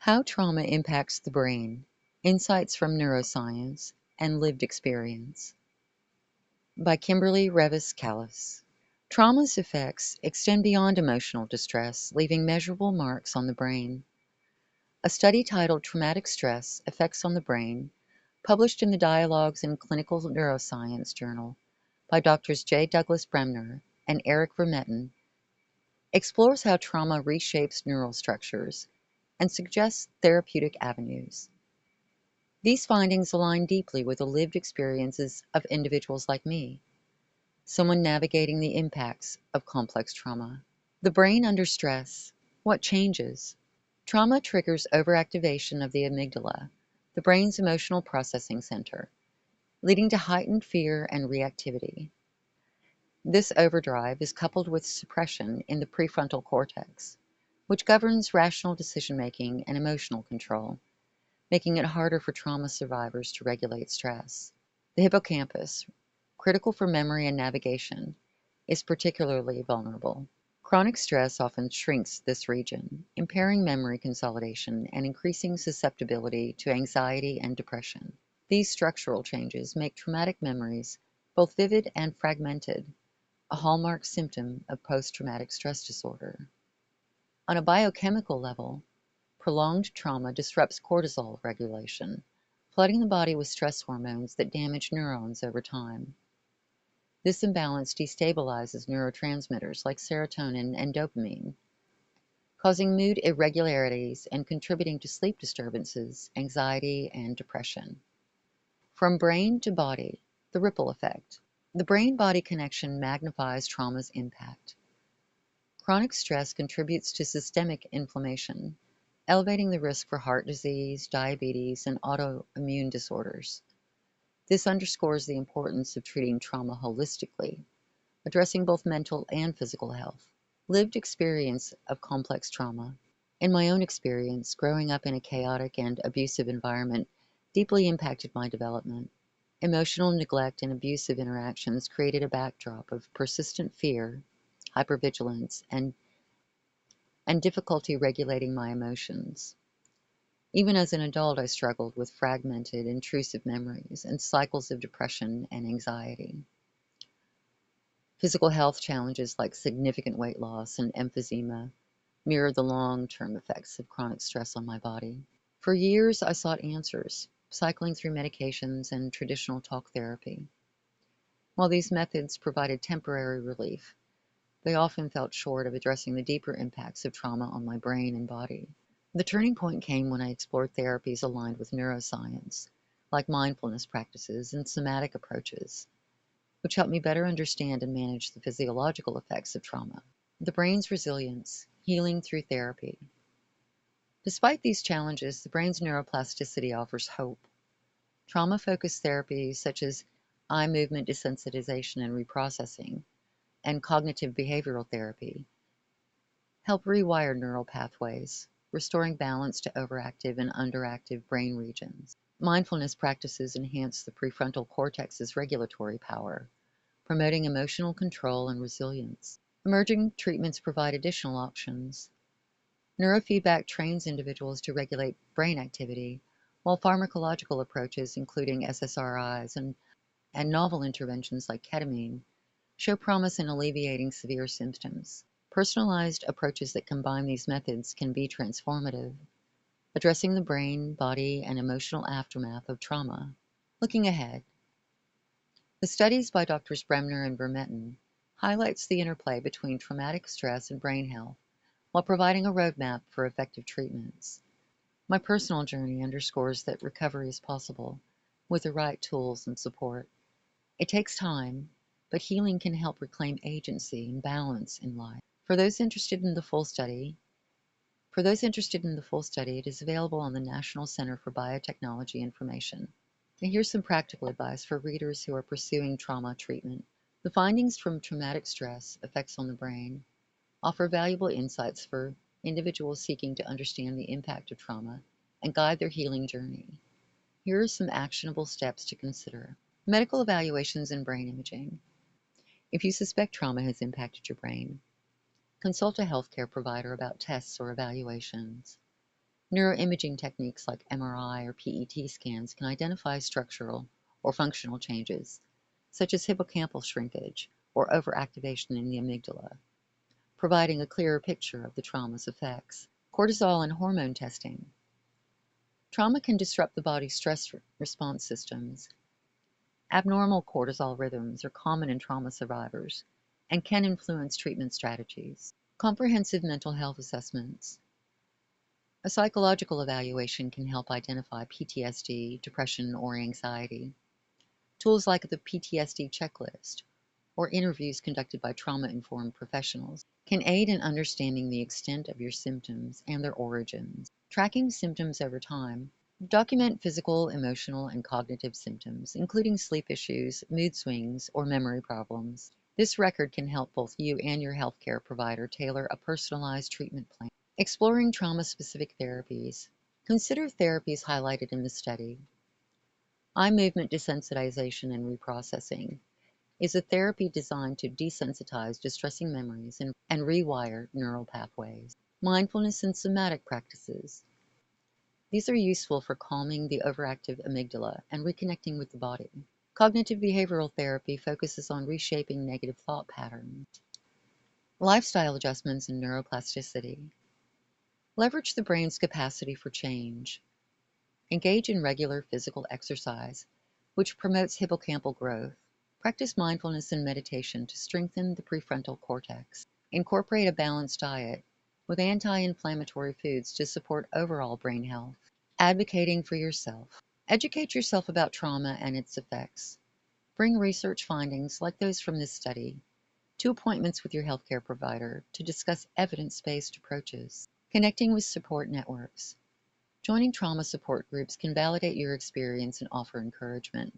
How Trauma Impacts the Brain, Insights from Neuroscience and Lived Experience by Kimberly Revis Callis. Trauma's effects extend beyond emotional distress, leaving measurable marks on the brain. A study titled Traumatic Stress, Effects on the Brain, published in the Dialogues in Clinical Neuroscience journal by Drs. J. Douglas Bremner and Eric Vermetten, explores how trauma reshapes neural structures and suggests therapeutic avenues. These findings align deeply with the lived experiences of individuals like me, someone navigating the impacts of complex trauma. The brain under stress. What changes? Trauma triggers overactivation of the amygdala, the brain's emotional processing center, leading to heightened fear and reactivity. This overdrive is coupled with suppression in the prefrontal cortex, which governs rational decision-making and emotional control, making it harder for trauma survivors to regulate stress. The hippocampus, critical for memory and navigation, is particularly vulnerable. Chronic stress often shrinks this region, impairing memory consolidation and increasing susceptibility to anxiety and depression. These structural changes make traumatic memories both vivid and fragmented, a hallmark symptom of post-traumatic stress disorder. On a biochemical level, prolonged trauma disrupts cortisol regulation, flooding the body with stress hormones that damage neurons over time. This imbalance destabilizes neurotransmitters like serotonin and dopamine, causing mood irregularities and contributing to sleep disturbances, anxiety, and depression. From brain to body, the ripple effect. The brain-body connection magnifies trauma's impact. Chronic stress contributes to systemic inflammation, elevating the risk for heart disease, diabetes, and autoimmune disorders. This underscores the importance of treating trauma holistically, addressing both mental and physical health. Lived experience of complex trauma. In my own experience, growing up in a chaotic and abusive environment deeply impacted my development. Emotional neglect and abusive interactions created a backdrop of persistent fear, hypervigilance, and difficulty regulating my emotions. Even as an adult, I struggled with fragmented, intrusive memories and cycles of depression and anxiety. Physical health challenges like significant weight loss and emphysema mirror the long-term effects of chronic stress on my body. For years, I sought answers, cycling through medications and traditional talk therapy. While these methods provided temporary relief, they often fell short of addressing the deeper impacts of trauma on my brain and body. The turning point came when I explored therapies aligned with neuroscience, like mindfulness practices and somatic approaches, which helped me better understand and manage the physiological effects of trauma. The brain's resilience, healing through therapy. Despite these challenges, the brain's neuroplasticity offers hope. Trauma-focused therapies such as eye movement desensitization and reprocessing, and cognitive behavioral therapy help rewire neural pathways, restoring balance to overactive and underactive brain regions. Mindfulness practices enhance the prefrontal cortex's regulatory power, promoting emotional control and resilience. Emerging treatments provide additional options. Neurofeedback trains individuals to regulate brain activity, while pharmacological approaches, including SSRIs and novel interventions like ketamine, show promise in alleviating severe symptoms. Personalized approaches that combine these methods can be transformative, addressing the brain, body, and emotional aftermath of trauma. Looking ahead, the studies by Drs. Bremner and Vermetten highlights the interplay between traumatic stress and brain health, while providing a roadmap for effective treatments. My personal journey underscores that recovery is possible with the right tools and support. It takes time, but healing can help reclaim agency and balance in life. For those interested in the full study, it is available on the National Center for Biotechnology Information. And here's some practical advice for readers who are pursuing trauma treatment. The findings from traumatic stress, effects on the brain, offer valuable insights for individuals seeking to understand the impact of trauma and guide their healing journey. Here are some actionable steps to consider. Medical evaluations and brain imaging. If you suspect trauma has impacted your brain, consult a healthcare provider about tests or evaluations. Neuroimaging techniques like MRI or PET scans can identify structural or functional changes, such as hippocampal shrinkage or overactivation in the amygdala, providing a clearer picture of the trauma's effects. Cortisol and hormone testing. Trauma can disrupt the body's stress response systems. Abnormal cortisol rhythms are common in trauma survivors and can influence treatment strategies. Comprehensive mental health assessments. A psychological evaluation can help identify PTSD, depression, or anxiety. Tools like the PTSD checklist or interviews conducted by trauma-informed professionals can aid in understanding the extent of your symptoms and their origins. Tracking symptoms over time. Document physical, emotional, and cognitive symptoms, including sleep issues, mood swings, or memory problems. This record can help both you and your healthcare provider tailor a personalized treatment plan. Exploring trauma-specific therapies. Consider therapies highlighted in the study. Eye movement desensitization and reprocessing is a therapy designed to desensitize distressing memories and rewire neural pathways. Mindfulness and somatic practices. These are useful for calming the overactive amygdala and reconnecting with the body. Cognitive behavioral therapy focuses on reshaping negative thought patterns. Lifestyle adjustments and neuroplasticity. Leverage the brain's capacity for change. Engage in regular physical exercise, which promotes hippocampal growth. Practice mindfulness and meditation to strengthen the prefrontal cortex. Incorporate a balanced diet with anti-inflammatory foods to support overall brain health. Advocating for yourself. Educate yourself about trauma and its effects. Bring research findings like those from this study to appointments with your healthcare provider to discuss evidence-based approaches. Connecting with support networks. Joining trauma support groups can validate your experience and offer encouragement.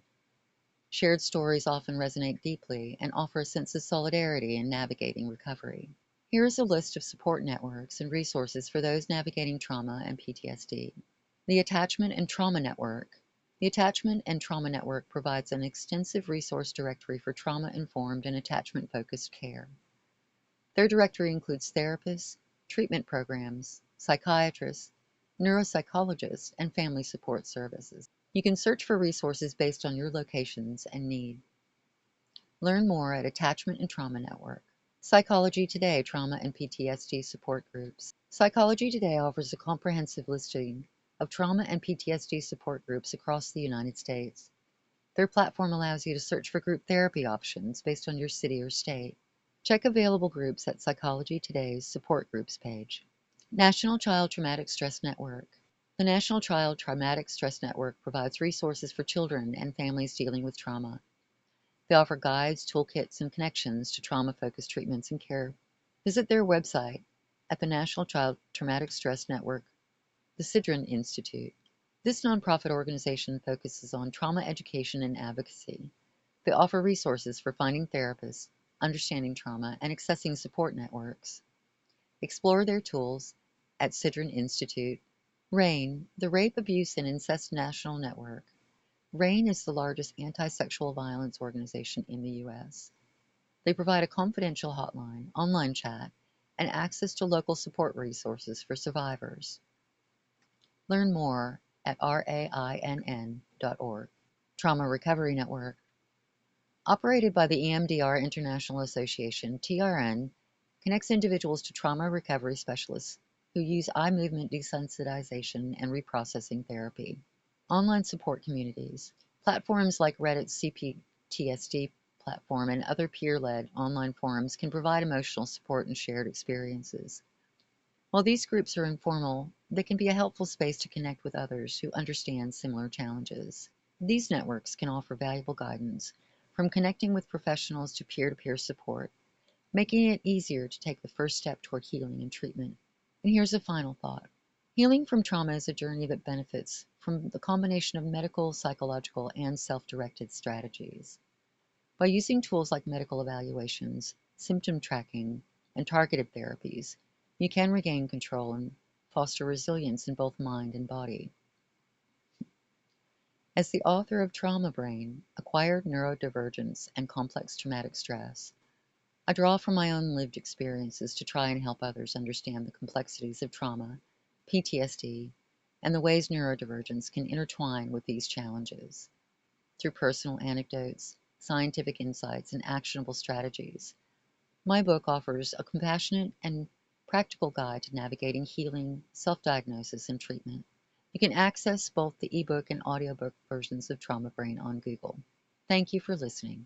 Shared stories often resonate deeply and offer a sense of solidarity in navigating recovery. Here is a list of support networks and resources for those navigating trauma and PTSD. The Attachment and Trauma Network. The Attachment and Trauma Network provides an extensive resource directory for trauma-informed and attachment-focused care. Their directory includes therapists, treatment programs, psychiatrists, neuropsychologists, and family support services. You can search for resources based on your locations and need. Learn more at Attachment and Trauma Network. Psychology Today Trauma and PTSD Support Groups. Psychology Today offers a comprehensive listing of trauma and PTSD support groups across the United States. Their platform allows you to search for group therapy options based on your city or state. Check available groups at Psychology Today's Support Groups page. National Child Traumatic Stress Network. The National Child Traumatic Stress Network provides resources for children and families dealing with trauma. They offer guides, toolkits, and connections to trauma-focused treatments and care. Visit their website at the National Child Traumatic Stress Network, the Sidran Institute. This nonprofit organization focuses on trauma education and advocacy. They offer resources for finding therapists, understanding trauma, and accessing support networks. Explore their tools at Sidran Institute. RAIN, the Rape, Abuse, and Incest National Network. RAIN is the largest anti-sexual violence organization in the U.S. They provide a confidential hotline, online chat, and access to local support resources for survivors. Learn more at rainn.org. Trauma Recovery Network. Operated by the EMDR International Association, TRN connects individuals to trauma recovery specialists who use eye movement desensitization and reprocessing therapy. Online support communities. Platforms like Reddit's CPTSD platform and other peer-led online forums can provide emotional support and shared experiences. While these groups are informal, they can be a helpful space to connect with others who understand similar challenges. These networks can offer valuable guidance, from connecting with professionals to peer-to-peer support, making it easier to take the first step toward healing and treatment. And here's a final thought. Healing from trauma is a journey that benefits from the combination of medical, psychological, and self-directed strategies. By using tools like medical evaluations, symptom tracking, and targeted therapies, you can regain control and foster resilience in both mind and body. As the author of Trauma Brain, Acquired Neurodivergence and Complex Traumatic Stress, I draw from my own lived experiences to try and help others understand the complexities of trauma, PTSD, and the ways neurodivergence can intertwine with these challenges. Through personal anecdotes, scientific insights, and actionable strategies, my book offers a compassionate and practical guide to navigating healing, self-diagnosis, and treatment. You can access both the ebook and audiobook versions of Trauma Brain on Google. Thank you for listening.